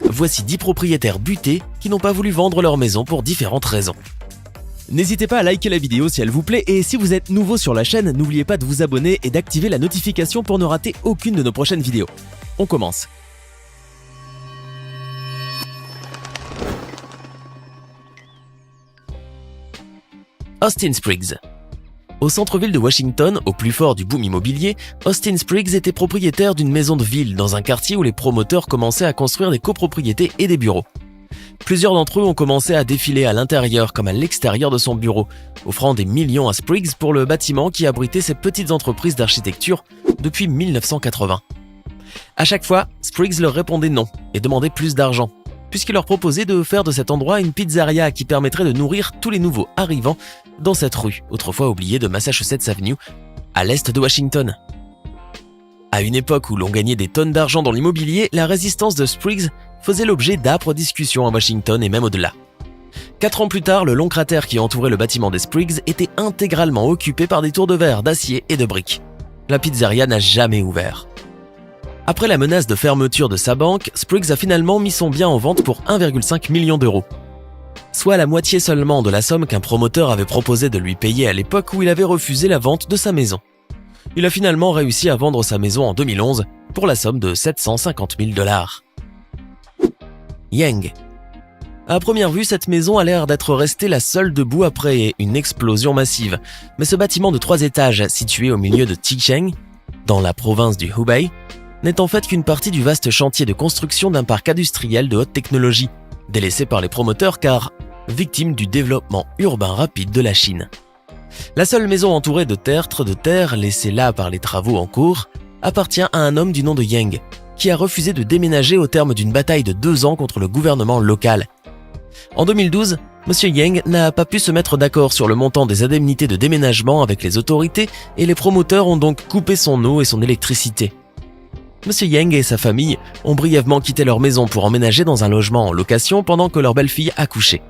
Voici 10 propriétaires butés qui n'ont pas voulu vendre leur maison pour différentes raisons. N'hésitez pas à liker la vidéo si elle vous plaît et si vous êtes nouveau sur la chaîne, n'oubliez pas de vous abonner et d'activer la notification pour ne rater aucune de nos prochaines vidéos. On commence. Austin Spriggs. Au centre-ville de Washington, au plus fort du boom immobilier, Austin Spriggs était propriétaire d'une maison de ville dans un quartier où les promoteurs commençaient à construire des copropriétés et des bureaux. Plusieurs d'entre eux ont commencé à défiler à l'intérieur comme à l'extérieur de son bureau, offrant des millions à Spriggs pour le bâtiment qui abritait ces petites entreprises d'architecture depuis 1980. À chaque fois, Spriggs leur répondait non et demandait plus d'argent, puisqu'il leur proposait de faire de cet endroit une pizzeria qui permettrait de nourrir tous les nouveaux arrivants dans cette rue, autrefois oubliée de Massachusetts Avenue, à l'est de Washington. À une époque où l'on gagnait des tonnes d'argent dans l'immobilier, la résistance de Spriggs faisait l'objet d'âpres discussions à Washington et même au-delà. 4 ans plus tard, le long cratère qui entourait le bâtiment des Spriggs était intégralement occupé par des tours de verre, d'acier et de briques. La pizzeria n'a jamais ouvert. Après la menace de fermeture de sa banque, Spriggs a finalement mis son bien en vente pour 1,5 million d'euros. Soit la moitié seulement de la somme qu'un promoteur avait proposé de lui payer à l'époque où il avait refusé la vente de sa maison. Il a finalement réussi à vendre sa maison en 2011 pour la somme de 750 000 $. Yang. À première vue, cette maison a l'air d'être restée la seule debout après une explosion massive, mais ce bâtiment de 3 étages situé au milieu de Ticheng, dans la province du Hubei, n'est en fait qu'une partie du vaste chantier de construction d'un parc industriel de haute technologie, délaissé par les promoteurs car victime du développement urbain rapide de la Chine. La seule maison entourée de tertres de terre laissée là par les travaux en cours appartient à un homme du nom de Yang, qui a refusé de déménager au terme d'une bataille de 2 ans contre le gouvernement local. En 2012, M. Yang n'a pas pu se mettre d'accord sur le montant des indemnités de déménagement avec les autorités et les promoteurs ont donc coupé son eau et son électricité. M. Yang et sa famille ont brièvement quitté leur maison pour emménager dans un logement en location pendant que leur belle-fille accouchait.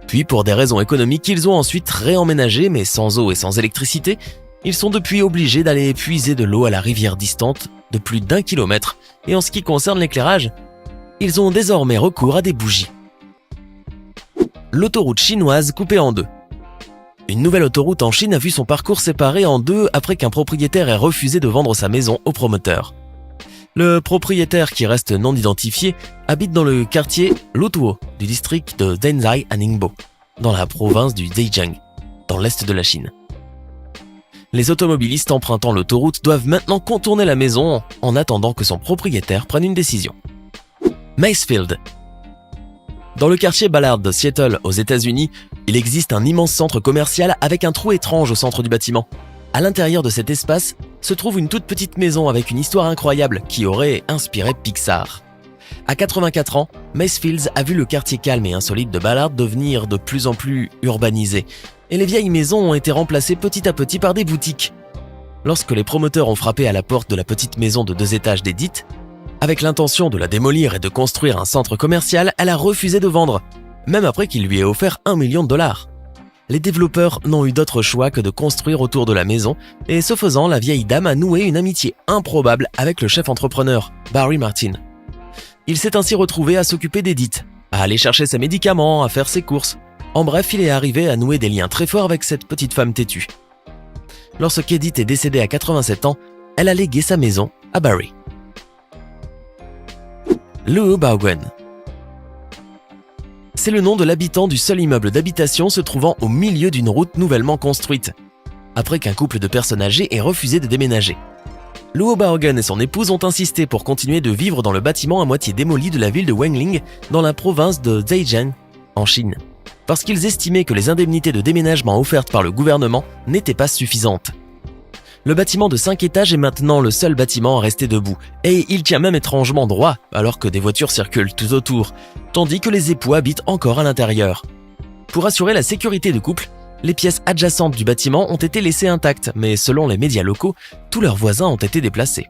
Puis, pour des raisons économiques, ils ont ensuite réemménagé, mais sans eau et sans électricité. Ils sont depuis obligés d'aller puiser de l'eau à la rivière distante de plus d'1 kilomètre. Et en ce qui concerne l'éclairage, ils ont désormais recours à des bougies. L'autoroute chinoise coupée en 2. Une nouvelle autoroute en Chine a vu son parcours séparé en 2 après qu'un propriétaire ait refusé de vendre sa maison au promoteur. Le propriétaire, qui reste non identifié, habite dans le quartier Lutuo du district de Denzhai à Ningbo, dans la province du Zhejiang, dans l'est de la Chine. Les automobilistes empruntant l'autoroute doivent maintenant contourner la maison en attendant que son propriétaire prenne une décision. Macefield. Dans le quartier Ballard de Seattle, aux États-Unis, il existe un immense centre commercial avec un trou étrange au centre du bâtiment. À l'intérieur de cet espace se trouve une toute petite maison avec une histoire incroyable qui aurait inspiré Pixar. À 84 ans, Macefields a vu le quartier calme et insolite de Ballard devenir de plus en plus urbanisé, et les vieilles maisons ont été remplacées petit à petit par des boutiques. Lorsque les promoteurs ont frappé à la porte de la petite maison de 2 étages d'Edith, avec l'intention de la démolir et de construire un centre commercial, elle a refusé de vendre, même après qu'il lui ait offert 1 million $. Les développeurs n'ont eu d'autre choix que de construire autour de la maison et ce faisant, la vieille dame a noué une amitié improbable avec le chef entrepreneur, Barry Martin. Il s'est ainsi retrouvé à s'occuper d'Edith, à aller chercher ses médicaments, à faire ses courses. En bref, il est arrivé à nouer des liens très forts avec cette petite femme têtue. Lorsqu'Edith est décédée à 87 ans, elle a légué sa maison à Barry. Luo Baoguan. C'est le nom de l'habitant du seul immeuble d'habitation se trouvant au milieu d'une route nouvellement construite, après qu'un couple de personnes âgées ait refusé de déménager. Luo Baoguan et son épouse ont insisté pour continuer de vivre dans le bâtiment à moitié démoli de la ville de Wengling, dans la province de Zhejiang, en Chine, parce qu'ils estimaient que les indemnités de déménagement offertes par le gouvernement n'étaient pas suffisantes. Le bâtiment de 5 étages est maintenant le seul bâtiment à rester debout, et il tient même étrangement droit alors que des voitures circulent tout autour, tandis que les époux habitent encore à l'intérieur. Pour assurer la sécurité du couple, les pièces adjacentes du bâtiment ont été laissées intactes, mais selon les médias locaux, tous leurs voisins ont été déplacés.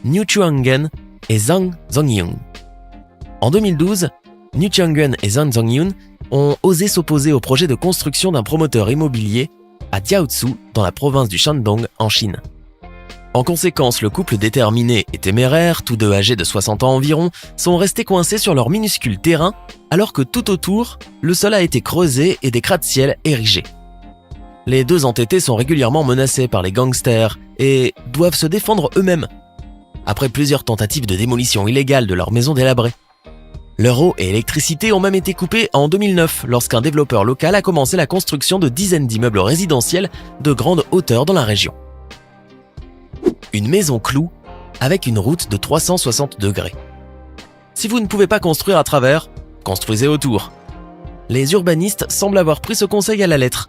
Niu Chuangen et Zhang Zongyun. En 2012, Niu Chuangen et Zhang Zongyun ont osé s'opposer au projet de construction d'un promoteur immobilier à Jiaozu, dans la province du Shandong, en Chine. En conséquence, le couple déterminé et téméraire, tous deux âgés de 60 ans environ, sont restés coincés sur leur minuscule terrain, alors que tout autour, le sol a été creusé et des gratte-ciel érigés. Les deux entêtés sont régulièrement menacés par les gangsters et doivent se défendre eux-mêmes, après plusieurs tentatives de démolition illégale de leur maison délabrée. Leur eau et électricité ont même été coupées en 2009 lorsqu'un développeur local a commencé la construction de dizaines d'immeubles résidentiels de grande hauteur dans la région. Une maison clou avec une route de 360 degrés. Si vous ne pouvez pas construire à travers, construisez autour. Les urbanistes semblent avoir pris ce conseil à la lettre.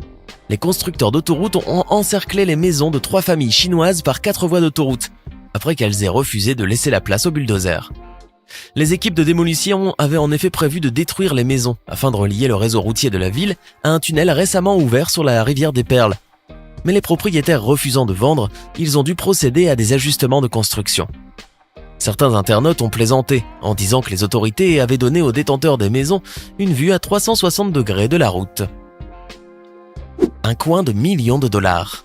Les constructeurs d'autoroutes ont encerclé les maisons de 3 familles chinoises par 4 voies d'autoroute, après qu'elles aient refusé de laisser la place aux bulldozers. Les équipes de démolition avaient en effet prévu de détruire les maisons afin de relier le réseau routier de la ville à un tunnel récemment ouvert sur la rivière des Perles. Mais les propriétaires refusant de vendre, ils ont dû procéder à des ajustements de construction. Certains internautes ont plaisanté en disant que les autorités avaient donné aux détenteurs des maisons une vue à 360 degrés de la route. Un coin de millions de dollars.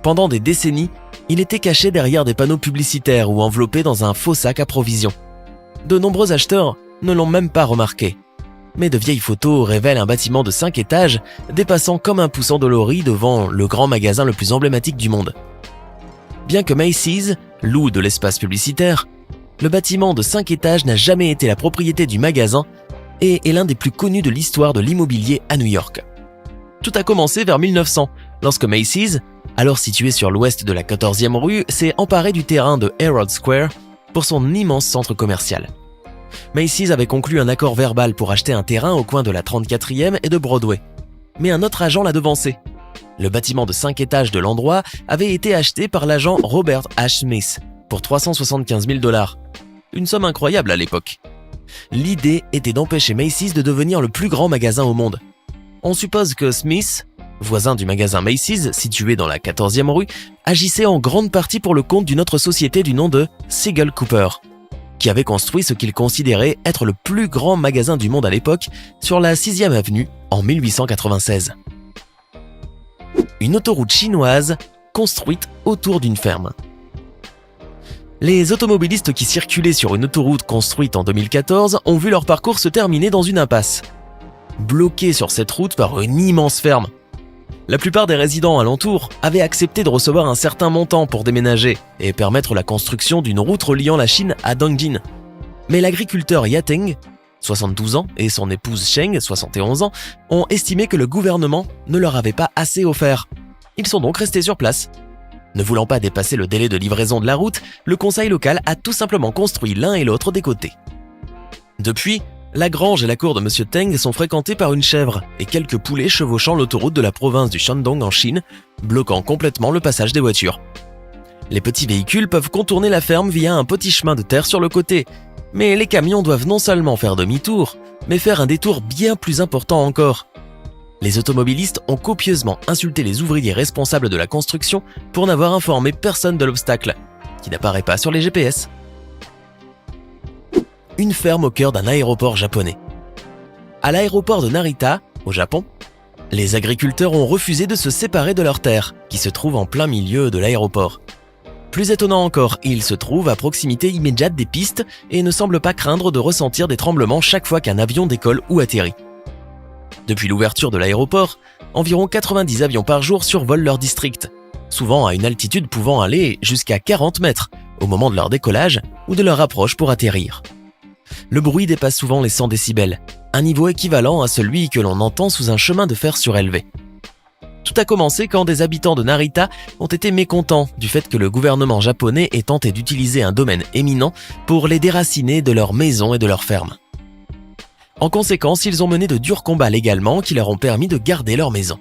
Pendant des décennies, il était caché derrière des panneaux publicitaires ou enveloppé dans un faux sac à provisions. De nombreux acheteurs ne l'ont même pas remarqué. Mais de vieilles photos révèlent un bâtiment de 5 étages dépassant comme un poussant endolori devant le grand magasin le plus emblématique du monde. Bien que Macy's loue de l'espace publicitaire, le bâtiment de 5 étages n'a jamais été la propriété du magasin et est l'un des plus connus de l'histoire de l'immobilier à New York. Tout a commencé vers 1900, lorsque Macy's, alors situé sur l'ouest de la 14e rue, s'est emparé du terrain de Herald Square pour son immense centre commercial. Macy's avait conclu un accord verbal pour acheter un terrain au coin de la 34e et de Broadway. Mais un autre agent l'a devancé. Le bâtiment de 5 étages de l'endroit avait été acheté par l'agent Robert H. Smith pour 375 000 $. Une somme incroyable à l'époque. L'idée était d'empêcher Macy's de devenir le plus grand magasin au monde. On suppose que Smith, voisin du magasin Macy's situé dans la 14e rue, agissait en grande partie pour le compte d'une autre société du nom de Siegel Cooper, qui avait construit ce qu'il considérait être le plus grand magasin du monde à l'époque sur la 6e avenue en 1896. Une autoroute chinoise construite autour d'une ferme. Les automobilistes qui circulaient sur une autoroute construite en 2014 ont vu leur parcours se terminer dans une impasse, bloqués sur cette route par une immense ferme. La plupart des résidents alentours avaient accepté de recevoir un certain montant pour déménager et permettre la construction d'une route reliant la Chine à Dongjin. Mais l'agriculteur Yateng, 72 ans, et son épouse Sheng, 71 ans, ont estimé que le gouvernement ne leur avait pas assez offert. Ils sont donc restés sur place. Ne voulant pas dépasser le délai de livraison de la route, le conseil local a tout simplement construit l'un et l'autre des côtés. Depuis, la grange et la cour de M. Teng sont fréquentées par une chèvre et quelques poulets chevauchant l'autoroute de la province du Shandong en Chine, bloquant complètement le passage des voitures. Les petits véhicules peuvent contourner la ferme via un petit chemin de terre sur le côté, mais les camions doivent non seulement faire demi-tour, mais faire un détour bien plus important encore. Les automobilistes ont copieusement insulté les ouvriers responsables de la construction pour n'avoir informé personne de l'obstacle, qui n'apparaît pas sur les GPS. Une ferme au cœur d'un aéroport japonais. À l'aéroport de Narita, au Japon, les agriculteurs ont refusé de se séparer de leurs terres, qui se trouvent en plein milieu de l'aéroport. Plus étonnant encore, ils se trouvent à proximité immédiate des pistes et ne semblent pas craindre de ressentir des tremblements chaque fois qu'un avion décolle ou atterrit. Depuis l'ouverture de l'aéroport, environ 90 avions par jour survolent leur district, souvent à une altitude pouvant aller jusqu'à 40 mètres au moment de leur décollage ou de leur approche pour atterrir. Le bruit dépasse souvent les 100 décibels, un niveau équivalent à celui que l'on entend sous un chemin de fer surélevé. Tout a commencé quand des habitants de Narita ont été mécontents du fait que le gouvernement japonais ait tenté d'utiliser un domaine éminent pour les déraciner de leurs maisons et de leurs fermes. En conséquence, ils ont mené de durs combats légalement qui leur ont permis de garder leurs maisons.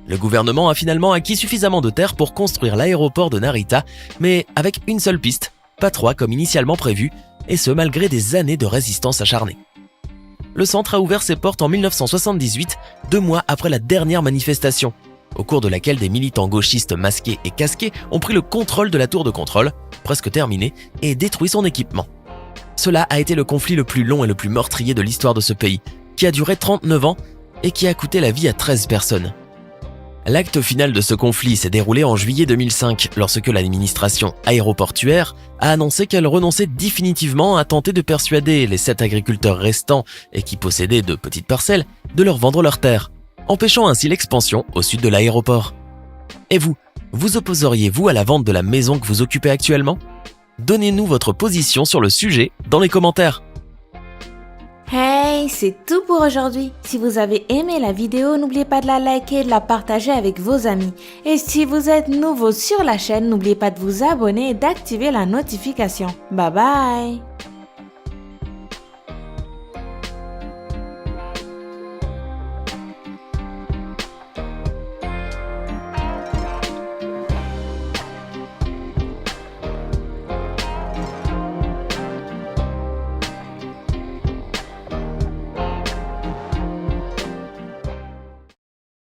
Le gouvernement a finalement acquis suffisamment de terre pour construire l'aéroport de Narita, mais avec une seule piste, pas 3 comme initialement prévu, et ce malgré des années de résistance acharnée. Le centre a ouvert ses portes en 1978, 2 mois après la dernière manifestation, au cours de laquelle des militants gauchistes masqués et casqués ont pris le contrôle de la tour de contrôle, presque terminée, et détruit son équipement. Cela a été le conflit le plus long et le plus meurtrier de l'histoire de ce pays, qui a duré 39 ans et qui a coûté la vie à 13 personnes. L'acte final de ce conflit s'est déroulé en juillet 2005 lorsque l'administration aéroportuaire a annoncé qu'elle renonçait définitivement à tenter de persuader les 7 agriculteurs restants et qui possédaient de petites parcelles de leur vendre leurs terres, empêchant ainsi l'expansion au sud de l'aéroport. Et vous opposeriez-vous à la vente de la maison que vous occupez actuellement ? Donnez-nous votre position sur le sujet dans les commentaires. Hey, c'est tout pour aujourd'hui. Si vous avez aimé la vidéo, n'oubliez pas de la liker et de la partager avec vos amis. Et si vous êtes nouveau sur la chaîne, n'oubliez pas de vous abonner et d'activer la notification. Bye bye!